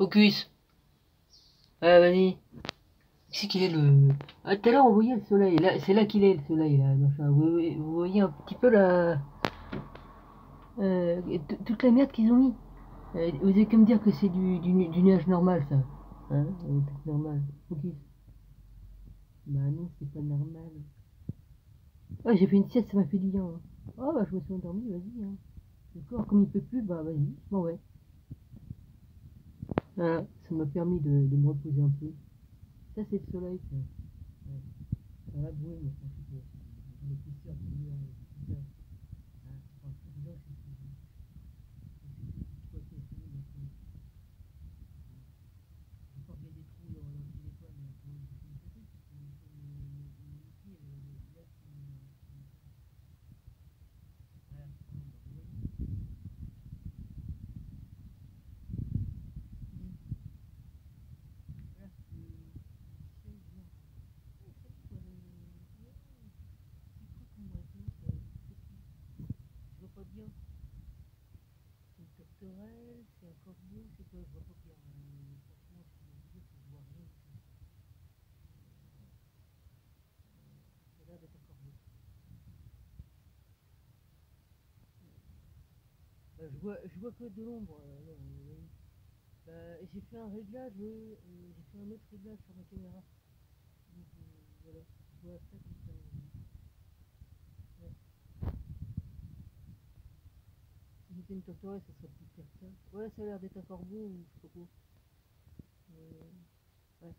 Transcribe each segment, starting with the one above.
Focus. Ouais, vas-y. C'est qu'il est le... Ah, tout à l'heure on voyait le soleil. Là, c'est là qu'il est le soleil, là, machin. Vous voyez un petit peu la... toute la merde qu'ils ont mis. Vous avez qu'à me dire que c'est du nuage normal, ça. Hein, truc normal. Focus. Bah non, c'est pas normal. Ouais, j'ai fait une sieste, ça m'a fait du bien. Hein. Oh, bah je me suis endormi, vas-y. Hein. D'accord, comme il peut plus, bah vas-y. Bon, ouais. Voilà, ça m'a permis de me reposer un peu. Ça, c'est le soleil, ça. Ouais. Ça va brûler, mais franchement, l'épaisseur du nuage, tout ça. Ah, enfin, déjà, je sais plus. Je sais plus quoi téléphoner maintenant. J'ai pas regardé trop dans le téléphone, mais quand j'ai fait une photo, parce que mon outil, là, voilà, on va regarder. Voilà, c'est 16 heures. Ouais, ça dit quoi, ouais, c'est quoi comme oiseau, ça? Je vois pas bien. C'est une tourterelle, c'est un corbeau, c'est quoi? Je vois pas bien. Franchement, je suis obligé que je vois rien du tout. Ça a l'air d'être un corbeau. Je vois que de l'ombre. Non, oui. J'ai fait un réglage, j'ai fait un autre réglage sur ma caméra. Donc voilà, je vois ça comme ça. Ouais. Si c'était une tourterelle, ça serait plus clair que ça. Ouais, ça a l'air d'être un corbeau ou je sais pas quoi. Ouais,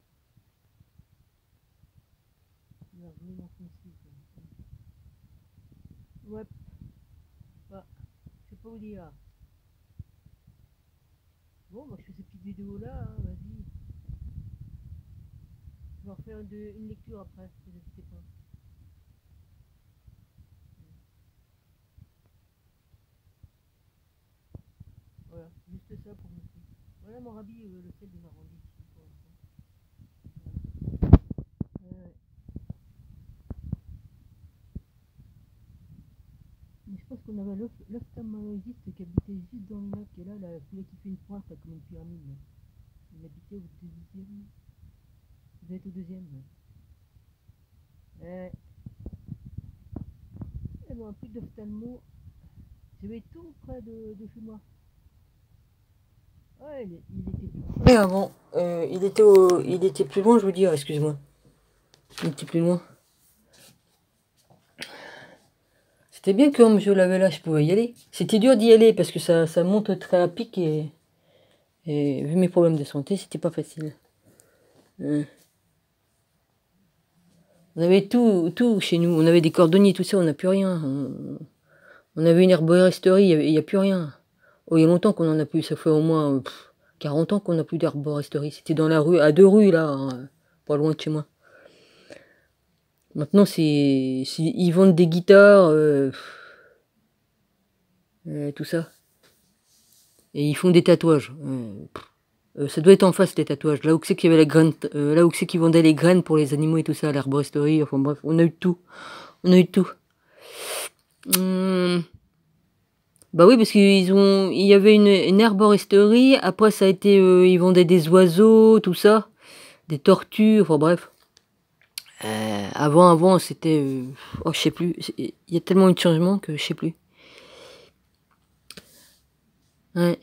il a l'air vraiment foncé. Ouais, bah, je sais pas où il est là. Bon, bah, je fais cette petite vidéo là, hein, vas-y. Je vais en faire une lecture après, ne vous inquiétez pas. Voilà, juste ça pour montrer. Voilà mon rabis, le sel de Marandi ici pour l'instant. Voilà. Mais je pense qu'on avait l'ophtalmologiste qui habitait juste dans le lac, et là, celui qui fait une pointe là, comme une pyramide. Là. Il habitait au deuxième. Il doit être au deuxième. Là. Et bon, un peu d'ophtalmo. J'avais tout près de chez moi. Ouais, il était plus près. Mais avant, il était plus loin, je veux dire, excuse-moi. Il était plus loin. C'était bien que comme je l'avais là, je pouvais y aller. C'était dur d'y aller parce que ça monte très à pic et vu mes problèmes de santé, c'était pas facile. On avait tout chez nous. On avait des cordonniers, tout ça, on n'a plus rien. On avait une herboristerie, il n'y a plus rien. Oh, il y a longtemps qu'on en a plus, ça fait au moins 40 ans qu'on n'a plus d'herboristerie. C'était dans la rue, à 2 rues là, hein, pas loin de chez moi. Maintenant, ils vendent des guitares, tout ça. Et ils font des tatouages. Ça doit être en face les tatouages. Là où c'est qu'il y avait la graine, là où c'est qu'ils vendaient les graines pour les animaux et tout ça, à l'herboristerie. Enfin bref, on a eu de tout. On a eu de tout. Bah oui, parce qu'il y avait une herboristerie. Après, ça a été, ils vendaient des oiseaux, tout ça, des tortues. Enfin bref. Avant, c'était, oh, je sais plus. Il y a tellement eu de changements que je sais plus. Ouais.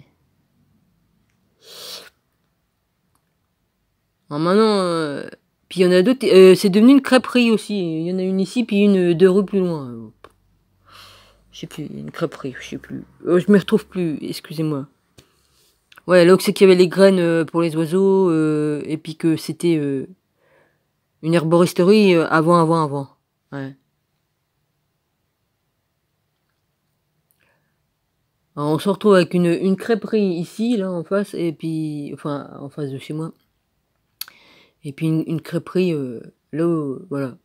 Alors maintenant, puis il y en a d'autres. C'est devenu une crêperie aussi. Il y en a une ici, puis une 2 rues plus loin. Je sais plus, une crêperie, je sais plus. Je me retrouve plus, excusez-moi. Ouais, là où c'est qu'il y avait les graines pour les oiseaux, et puis que c'était une herboristerie avant. Ouais. Alors, on se retrouve avec une crêperie ici, là, en face, et puis, enfin, en face de chez moi. Et puis une crêperie là où, voilà.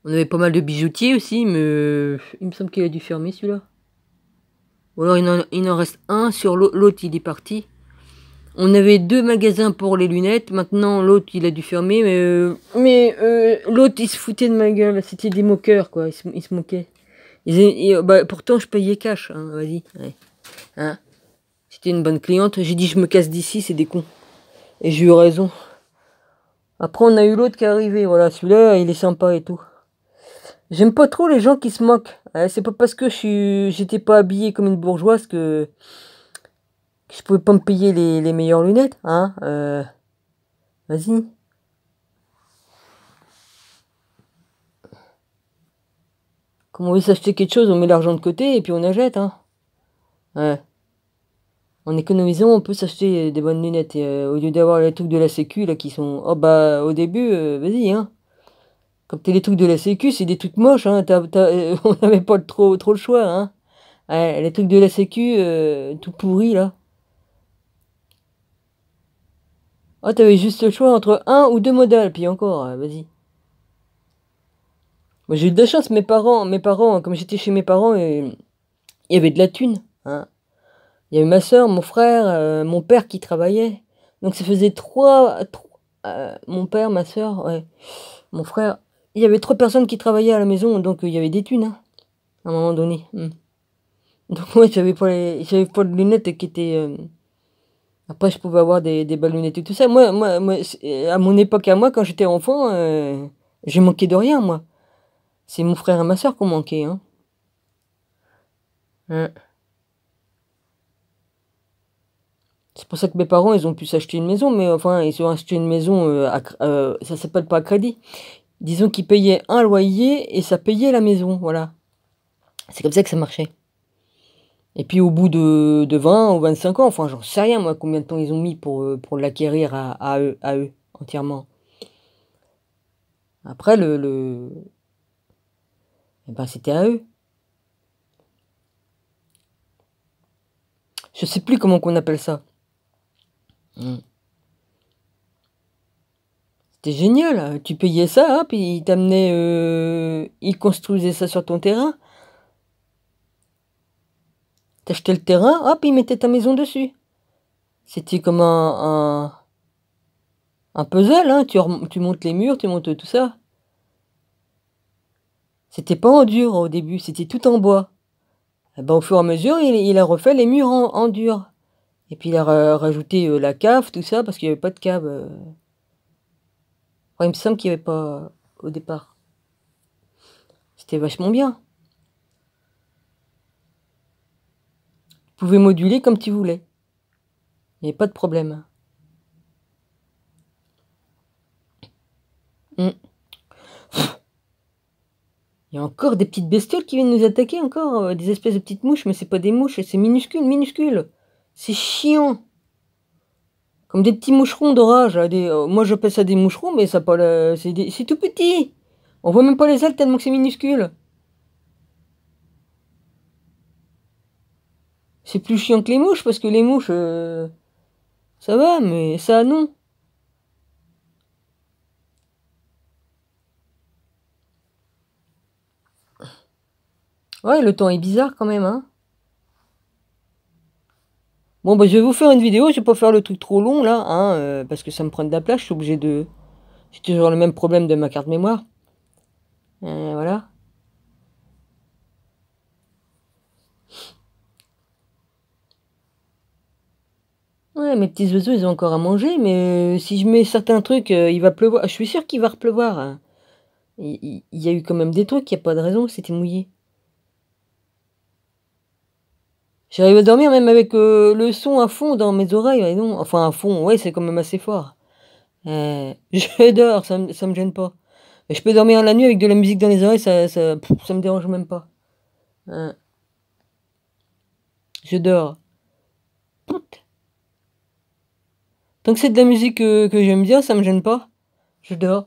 On avait pas mal de bijoutiers aussi, mais il me semble qu'il a dû fermer celui-là. Ou alors il en reste un, sur l'autre il est parti. On avait 2 magasins pour les lunettes, maintenant l'autre il a dû fermer, mais l'autre il se foutait de ma gueule, c'était des moqueurs quoi, il se moquait. Bah, pourtant, je payais cash. Hein, vas-y. Ouais. Hein, j'étais une bonne cliente. J'ai dit, je me casse d'ici, c'est des cons. Et j'ai eu raison. Après, on a eu l'autre qui est arrivé. Voilà, celui-là, il est sympa et tout. J'aime pas trop les gens qui se moquent. C'est pas parce que j'étais pas habillé comme une bourgeoise que je pouvais pas me payer les meilleures lunettes. Hein, vas-y. Comme on veut s'acheter quelque chose, on met l'argent de côté et puis on achète. Hein. Ouais. En économisant, on peut s'acheter des bonnes lunettes. Et, au lieu d'avoir les trucs de la sécu là qui sont. Oh bah au début, vas-y, hein. Comme t'es les trucs de la sécu, c'est des trucs moches, hein. On n'avait pas trop le choix, hein. Ouais, les trucs de la sécu, tout pourris là. Oh, t'avais juste le choix entre un ou deux modèles, puis encore, vas-y. Moi j'ai eu de la chance, mes parents, comme j'étais chez mes parents, il y avait de la thune, hein. Il y avait ma soeur, mon frère, mon père qui travaillait. Donc ça faisait mon père, ma soeur, ouais, mon frère. Il y avait trois personnes qui travaillaient à la maison, donc il y avait des thunes, hein, à un moment donné. Donc ouais, j'avais pas de lunettes qui étaient. Après, je pouvais avoir des belles lunettes et tout ça. Moi, à mon époque, à moi, quand j'étais enfant, j'ai manqué de rien, moi. C'est mon frère et ma soeur qui ont manqué, hein. Hein. C'est pour ça que mes parents, ils ont pu s'acheter une maison, mais enfin, ils ont acheté une maison, ça s'appelle pas à crédit. Disons qu'ils payaient un loyer et ça payait la maison, voilà. C'est comme ça que ça marchait. Et puis au bout de 20 ou 25 ans, enfin j'en sais rien moi combien de temps ils ont mis pour l'acquérir à eux, entièrement. Après eh ben, c'était à eux. Je sais plus comment qu'on appelle ça. Hmm. C'était génial, hein. Tu payais ça, hein, puis ils t'amenaient, ils construisaient ça sur ton terrain. T'achetais le terrain, hop, ils mettaient ta maison dessus. C'était comme un puzzle, hein. Tu montes les murs, tu montes tout ça. C'était pas en dur au début, c'était tout en bois. Eh ben, au fur et à mesure, il a refait les murs en dur. Et puis il a rajouté la cave, tout ça, parce qu'il n'y avait pas de cave. Enfin, il me semble qu'il n'y avait pas au départ. C'était vachement bien. Tu pouvais moduler comme tu voulais. Il n'y avait pas de problème. Hmm. Il y a encore des petites bestioles qui viennent nous attaquer, encore. Des espèces de petites mouches, mais c'est pas des mouches, c'est minuscule, minuscule. C'est chiant. Comme des petits moucherons d'orage. Moi j'appelle ça des moucherons, mais ça pas c'est tout petit. On voit même pas les ailes tellement que c'est minuscule. C'est plus chiant que les mouches, parce que les mouches, ça va, mais ça, non. Ouais, le temps est bizarre quand même, hein. Bon, bah, je vais vous faire une vidéo, je vais pas faire le truc trop long, là, hein, parce que ça me prend de la place, je suis obligé de... J'ai toujours le même problème de ma carte mémoire. Voilà. Ouais, mes petits oiseaux, ils ont encore à manger, mais si je mets certains trucs, il va pleuvoir. Je suis sûr qu'il va repleuvoir, hein. Il y a eu quand même des trucs, il n'y a pas de raison que c'était mouillé. J'arrive à dormir même avec le son à fond dans mes oreilles, ouais, non. Enfin, à fond, ouais, c'est quand même assez fort. Je dors, ça me gêne pas. Et je peux dormir la nuit avec de la musique dans les oreilles, ça me dérange même pas. Euh, je dors. Tant que c'est de la musique que j'aime bien, ça me gêne pas. Je dors.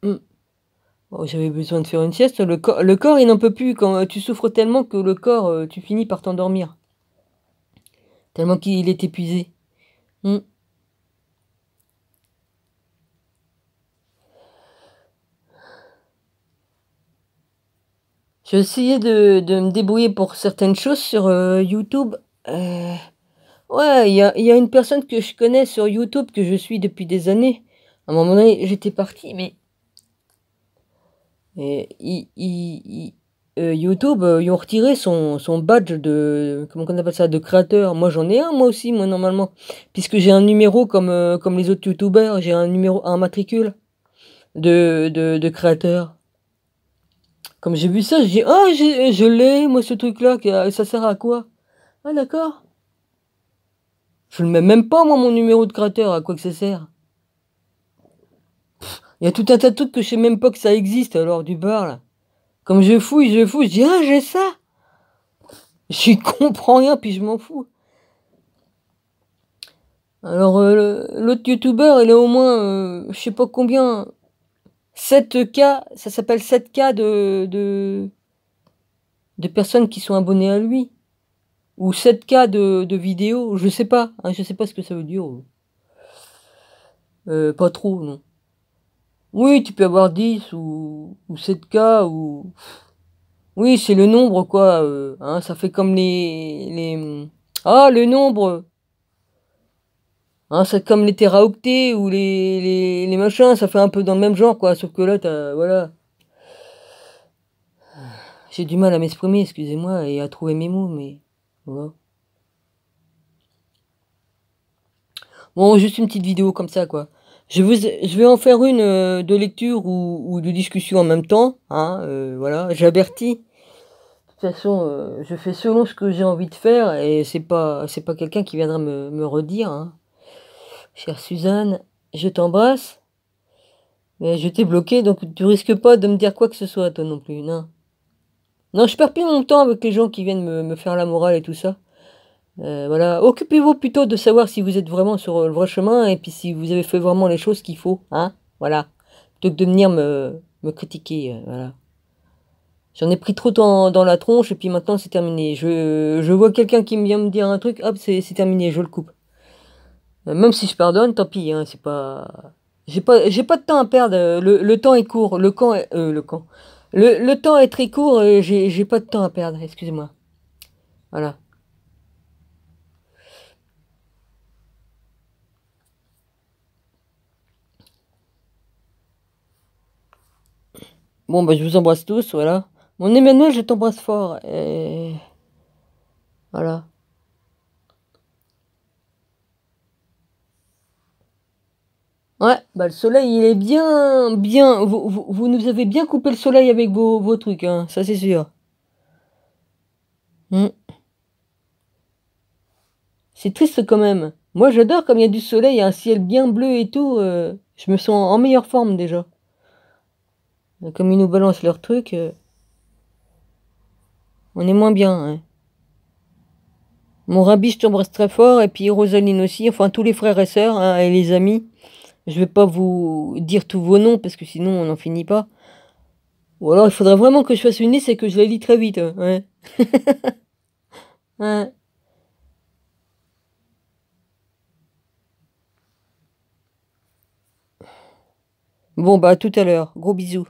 Hmm. Oh, j'avais besoin de faire une sieste. Le corps, il n'en peut plus. Quand tu souffres tellement que le corps, tu finis par t'endormir. Tellement qu'il est épuisé. Hmm. J'ai essayé de me débrouiller pour certaines choses sur YouTube. Euh, ouais, il y a une personne que je connais sur YouTube que je suis depuis des années. À un moment donné, j'étais partie, mais Et YouTube, ils ont retiré son badge de, comment on appelle ça, de créateur. Moi, j'en ai un, moi aussi, moi, normalement. Puisque j'ai un numéro comme les autres YouTubers, j'ai un numéro, un matricule de créateur. Comme j'ai vu ça, je dis, ah, je l'ai, moi, ce truc-là, ça sert à quoi? Ah, d'accord. Je le mets même pas, moi, mon numéro de créateur, à quoi que ça sert? Il y a tout un tas de trucs que je sais même pas que ça existe, alors, du bar, là. Comme je dis, ah, j'ai ça! J'y comprends rien, puis je m'en fous. Alors, l'autre youtubeur, il a au moins, je sais pas combien, 7K, ça s'appelle 7K de personnes qui sont abonnées à lui. Ou 7K de vidéos, je sais pas, hein, je sais pas ce que ça veut dire. Pas trop, non. Oui, tu peux avoir 10 ou 7K ou... Oui, c'est le nombre, quoi. Hein, ça fait comme Ah, le nombre! Hein, c'est comme les téraoctets ou les machins, ça fait un peu dans le même genre, quoi. Sauf que là, voilà. J'ai du mal à m'exprimer, excusez-moi, et à trouver mes mots, mais... Voilà. Bon, juste une petite vidéo comme ça, quoi. Je vais en faire une de lecture ou de discussion en même temps, hein, voilà. J'avertis. De toute façon, je fais selon ce que j'ai envie de faire, et c'est pas quelqu'un qui viendra me redire, hein. Chère Suzanne, je t'embrasse, mais je t'ai bloqué, donc tu risques pas de me dire quoi que ce soit, toi non plus, non. Non, je perds plus mon temps avec les gens qui viennent me faire la morale et tout ça. Voilà, occupez-vous plutôt de savoir si vous êtes vraiment sur le vrai chemin et puis si vous avez fait vraiment les choses qu'il faut, hein, voilà. Plutôt que de venir me critiquer, voilà. J'en ai pris trop dans la tronche et puis maintenant c'est terminé. Je vois quelqu'un qui vient me dire un truc, hop, c'est terminé, je le coupe. Même si je pardonne, tant pis, hein, c'est pas... j'ai pas de temps à perdre, le temps est court, le camp. Le temps est très court et j'ai pas de temps à perdre, excusez-moi. Voilà. Bon, bah, je vous embrasse tous, voilà. Mon Emmanuel, je t'embrasse fort. Et voilà. Ouais, bah, le soleil, il est bien. Vous nous avez bien coupé le soleil avec vos trucs, hein, ça c'est sûr. Hmm. C'est triste quand même. Moi, j'adore comme il y a du soleil, il y a un ciel bien bleu et tout. Je me sens en meilleure forme déjà. Comme ils nous balancent leurs trucs, on est moins bien, hein. Mon Rabbi, je t'embrasse très fort, et puis Rosaline aussi, enfin tous les frères et sœurs, hein, et les amis. Je vais pas vous dire tous vos noms parce que sinon on n'en finit pas. Ou alors il faudrait vraiment que je fasse une liste et que je la lis très vite, hein, ouais. Ouais. Bon bah à tout à l'heure. Gros bisous.